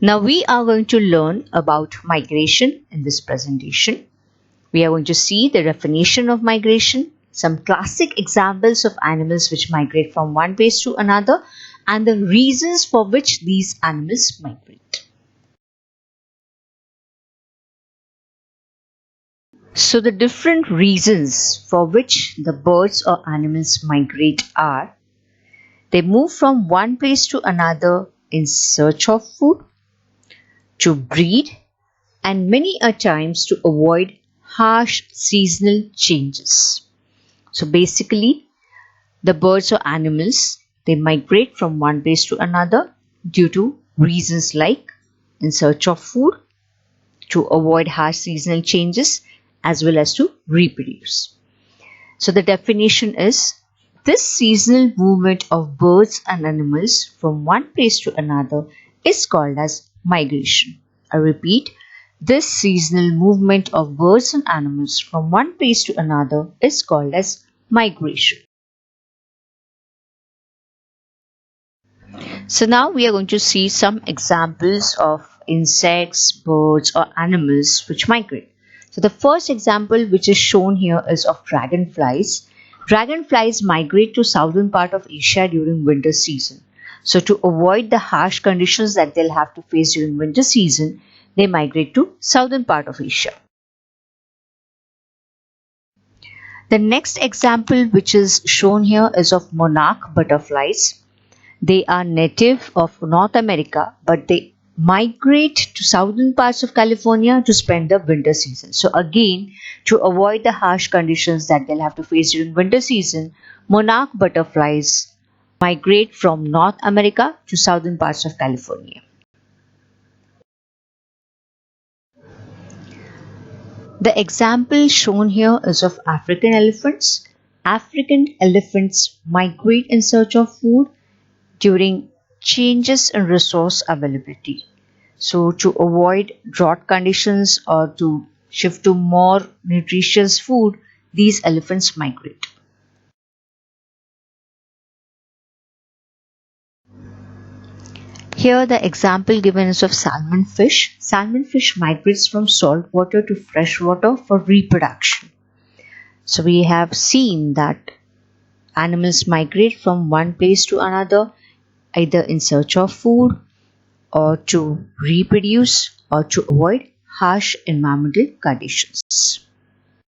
Now we are going to learn about migration in this presentation. We are going to see the definition of migration, some classic examples of animals which migrate from one place to another, and the reasons for which these animals migrate. So the different reasons for which the birds or animals migrate are: they move from one place to another in search of food, to breed, and many a times to avoid harsh seasonal changes. So basically, the birds or animals, they migrate from one place to another due to reasons like in search of food, to avoid harsh seasonal changes, as well as to reproduce. So the definition is: this seasonal movement of birds and animals from one place to another is called as migration. I repeat, this seasonal movement of birds and animals from one place to another is called as migration. So now we are going to see some examples of insects, birds or animals which migrate. So the first example which is shown here is of dragonflies. Dragonflies migrate to southern part of Asia during winter season. So to avoid the harsh conditions that they'll have to face during winter season, they migrate to southern part of Asia. The next example which is shown here is of monarch butterflies. They are native of North America, but they migrate to southern parts of California to spend the winter season. So again, to avoid the harsh conditions that they'll have to face during winter season, monarch butterflies migrate from North America to southern parts of California. The example shown here is of African elephants. African elephants migrate in search of food during changes in resource availability. So to avoid drought conditions or to shift to more nutritious food, these elephants migrate. Here the example given is of salmon fish. Salmon fish migrates from salt water to fresh water for reproduction. So we have seen that animals migrate from one place to another either in search of food or to reproduce or to avoid harsh environmental conditions.